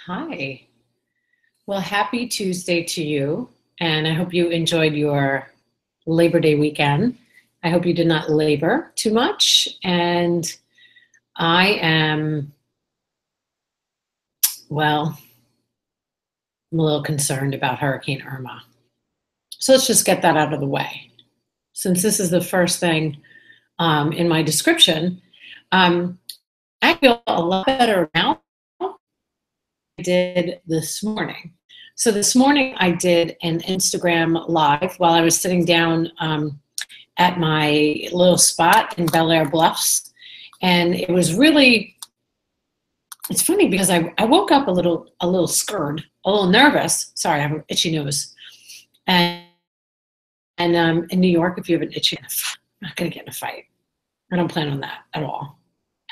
Hi. Well, happy Tuesday to you. And I hope you enjoyed your Labor Day weekend. I hope you did not labor too much. And I am, well, I'm a little concerned about Hurricane Irma. So let's just get that out of the way. Since this is the first thing in my description, I feel a lot better now than I did this morning. So this morning I did an Instagram live while I was sitting down at my little spot in Bel Air Bluffs. And it was really, it's funny because I woke up a little scared, a little nervous. Sorry, I have an itchy nose. And in New York, if you have an itchy nose, I'm not going to get in a fight. I don't plan on that at all,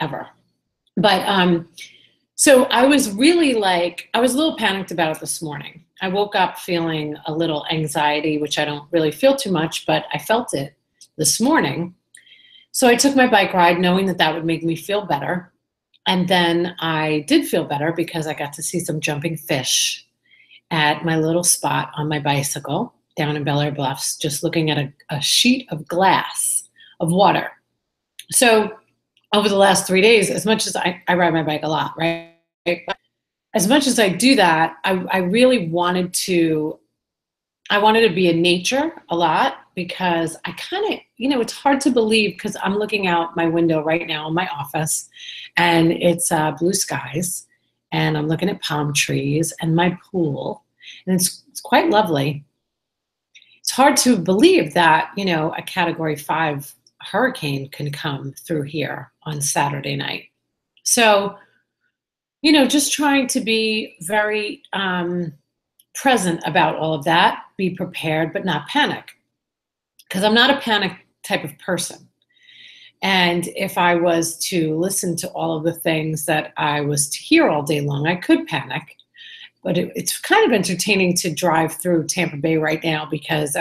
ever. But so I was really I was a little panicked about it this morning. I woke up feeling a little anxiety, which I don't really feel too much, but I felt it this morning. So I took my bike ride knowing that that would make me feel better. And then I did feel better because I got to see some jumping fish at my little spot on my bicycle down in Bel Air Bluffs, just looking at a sheet of glass of water. So over the last 3 days, as much as I ride my bike a lot, right? But as much as I do that, I really wanted to be in nature a lot because I kind of, it's hard to believe because I'm looking out my window right now in my office and it's blue skies and I'm looking at palm trees and my pool and it's quite lovely. It's hard to believe that, a Category 5 hurricane can come through here on Saturday night. So, just trying to be very present about all of that, be prepared, but not panic. Because I'm not a panic type of person. And if I was to listen to all of the things that I was to hear all day long, I could panic. But it's kind of entertaining to drive through Tampa Bay right now because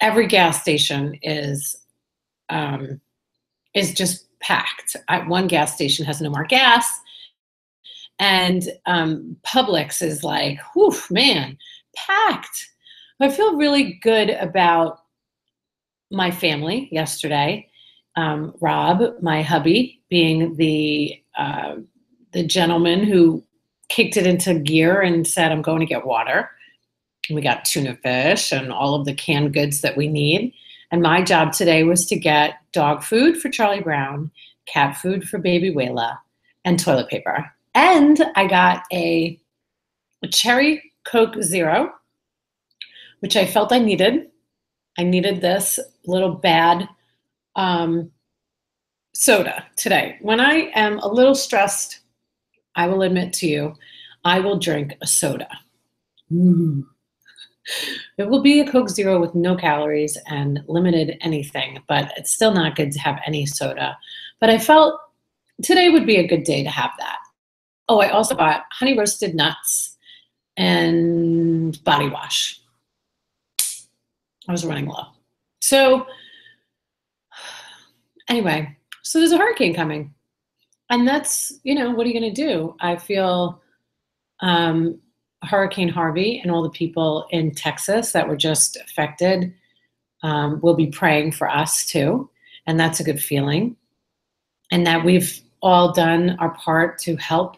every gas station is just packed. One gas station has no more gas. And Publix is like, whew, man, packed. I feel really good about my family yesterday. Rob, my hubby, being the gentleman who kicked it into gear and said, I'm going to get water. And we got tuna fish and all of the canned goods that we need. And my job today was to get dog food for Charlie Brown, cat food for baby Wayla, and toilet paper. And I got a cherry Coke Zero, which I felt I needed. I needed this little bad soda today. When I am a little stressed, I will admit to you, I will drink a soda. Ooh. It will be a Coke Zero with no calories and limited anything, but it's still not good to have any soda. But I felt today would be a good day to have that. Oh, I also bought honey roasted nuts and body wash. I was running low. So anyway, so there's a hurricane coming. And that's, what are you going to do? I feel Hurricane Harvey and all the people in Texas that were just affected will be praying for us too. And that's a good feeling. And that we've all done our part to help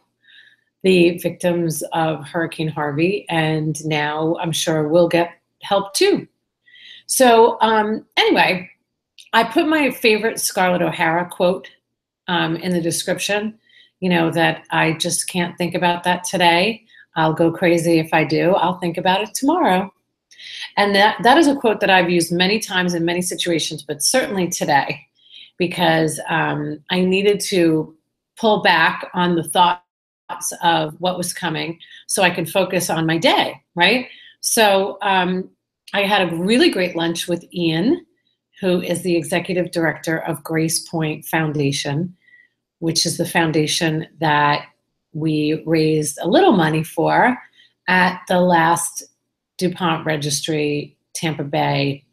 the victims of Hurricane Harvey. And now I'm sure we'll get help too. So anyway, I put my favorite Scarlett O'Hara quote in the description, that I just can't think about that today. I'll go crazy if I do. I'll think about it tomorrow. And that is a quote that I've used many times in many situations, but certainly today, because I needed to pull back on the thoughts of what was coming so I could focus on my day, right? So I had a really great lunch with Ian, who is the executive director of Gracepoint Foundation, which is the foundation that we raised a little money for at the last DuPont Registry Tampa Bay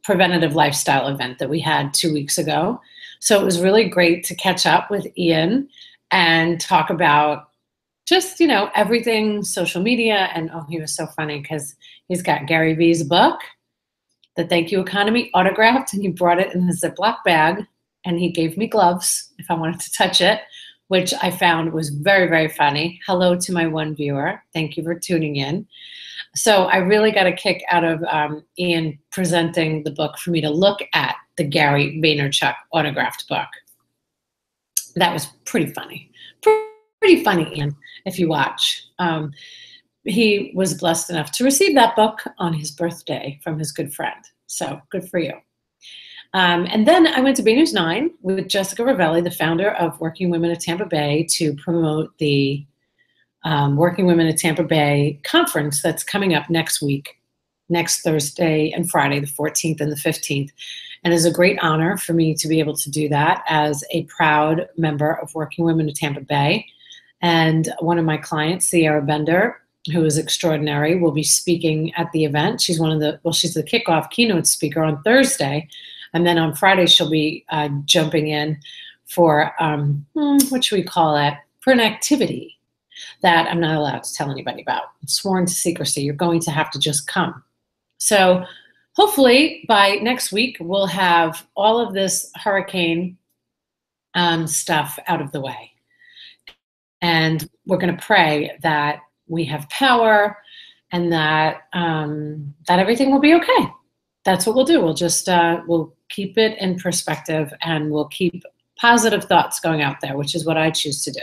preventative lifestyle event that we had 2 weeks ago. So it was really great to catch up with Ian and talk about just, everything social media. And oh, he was so funny because he's got Gary Vee's book, The Thank You Economy, autographed, and he brought it in his Ziploc bag, and he gave me gloves if I wanted to touch it, which I found was very, very funny. Hello to my one viewer. Thank you for tuning in. So I really got a kick out of Ian presenting the book for me to look at the Gary Vaynerchuk autographed book. That was pretty funny. Pretty funny, Ian, if you watch. He was blessed enough to receive that book on his birthday from his good friend. So good for you. And then I went to Bay News 9 with Jessica Rivelli, the founder of Working Women of Tampa Bay, to promote the Working Women of Tampa Bay conference that's coming up next week, next Thursday and Friday, the 14th and the 15th. And it's a great honor for me to be able to do that as a proud member of Working Women of Tampa Bay. And one of my clients, Sierra Bender, who is extraordinary, will be speaking at the event. She's she's the kickoff keynote speaker on Thursday. And then on Friday, she'll be jumping in for, what should we call it? For an activity that I'm not allowed to tell anybody about. It's sworn to secrecy. You're going to have to just come. So hopefully by next week, we'll have all of this hurricane stuff out of the way. And we're going to pray that we have power and that that everything will be okay. That's what we'll do. We'll just we'll keep it in perspective, and we'll keep positive thoughts going out there, which is what I choose to do.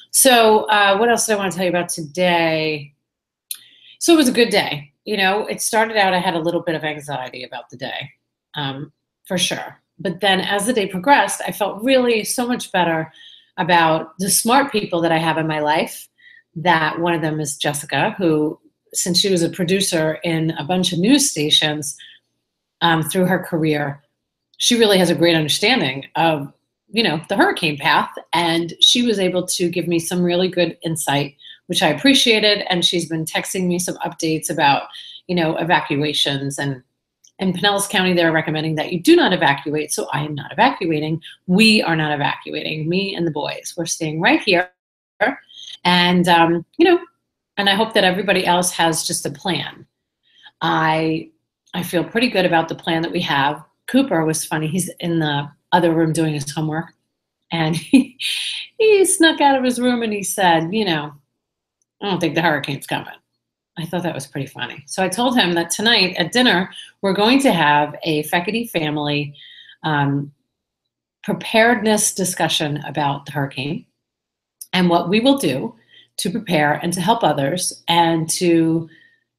So what else did I want to tell you about today? So it was a good day. It started out, I had a little bit of anxiety about the day, for sure. But then as the day progressed, I felt really so much better about the smart people that I have in my life. That one of them is Jessica, who, since she was a producer in a bunch of news stations through her career, she really has a great understanding of, the hurricane path. And she was able to give me some really good insight, which I appreciated. And she's been texting me some updates about, evacuations. And in Pinellas County, they're recommending that you do not evacuate. So I am not evacuating. We are not evacuating, me and the boys. We're staying right here. And, and I hope that everybody else has just a plan. I feel pretty good about the plan that we have. Cooper was funny. He's in the other room doing his homework. And he snuck out of his room and he said, I don't think the hurricane's coming. I thought that was pretty funny. So I told him that tonight at dinner, we're going to have a Fecity family preparedness discussion about the hurricane and what we will do to prepare and to help others and to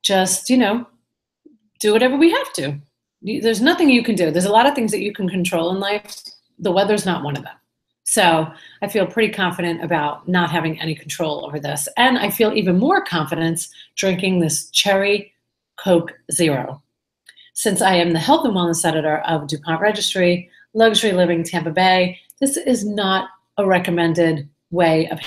just, do whatever we have to. There's nothing you can do. There's a lot of things that you can control in life. The weather's not one of them. So I feel pretty confident about not having any control over this. And I feel even more confidence drinking this cherry Coke Zero. Since I am the health and wellness editor of DuPont Registry, Luxury Living Tampa Bay, this is not a recommended way of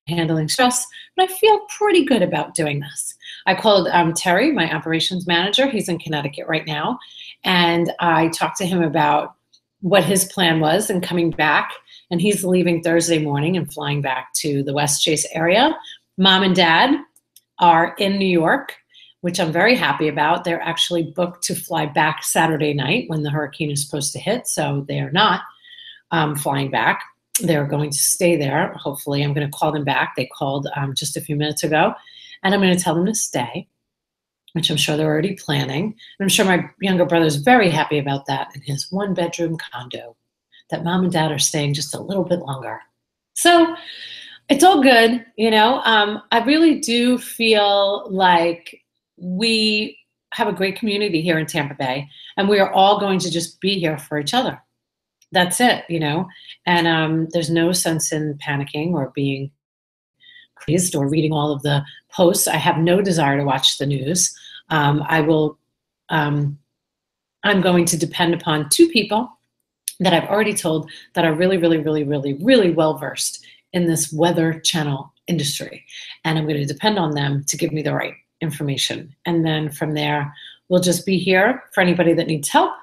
handling stress, but I feel pretty good about doing this. I called Terry, my operations manager. He's in Connecticut right now. And I talked to him about what his plan was and coming back. And he's leaving Thursday morning and flying back to the West Chase area. Mom and Dad are in New York, which I'm very happy about. They're actually booked to fly back Saturday night when the hurricane is supposed to hit. So they are not flying back. They're going to stay there. Hopefully, I'm going to call them back. They called just a few minutes ago. And I'm going to tell them to stay, which I'm sure they're already planning. And I'm sure my younger brother's very happy about that in his one-bedroom condo, that Mom and Dad are staying just a little bit longer. So it's all good, I really do feel like we have a great community here in Tampa Bay, and we are all going to just be here for each other. That's it, and there's no sense in panicking or being crazed or reading all of the posts. I have no desire to watch the news. I'm going to depend upon two people that I've already told that are really, really, really, really, really well-versed in this Weather Channel industry. And I'm going to depend on them to give me the right information. And then from there, we'll just be here for anybody that needs help.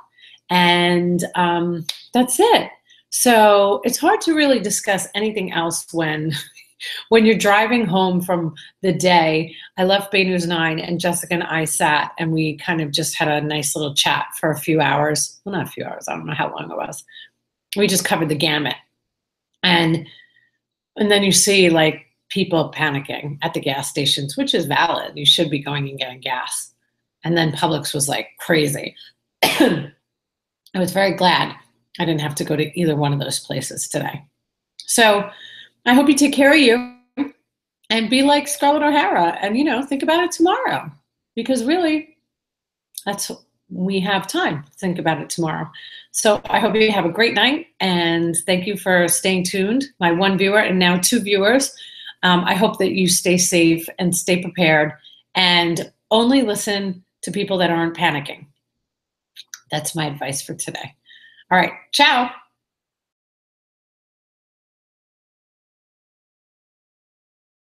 And that's it. So it's hard to really discuss anything else when when you're driving home from the day, I left Bay News 9 and Jessica and I sat and we kind of just had a nice little chat for a few hours. Well, not a few hours. I don't know how long it was. We just covered the gamut. And then you see like people panicking at the gas stations, which is valid. You should be going and getting gas. And then Publix was like crazy. I was very glad I didn't have to go to either one of those places today. So I hope you take care of you and be like Scarlett O'Hara and, you know, think about it tomorrow, because really we have time to think about it tomorrow. So I hope you have a great night, and thank you for staying tuned. My one viewer and now 2 viewers. I hope that you stay safe and stay prepared and only listen to people that aren't panicking. That's my advice for today. All right, ciao.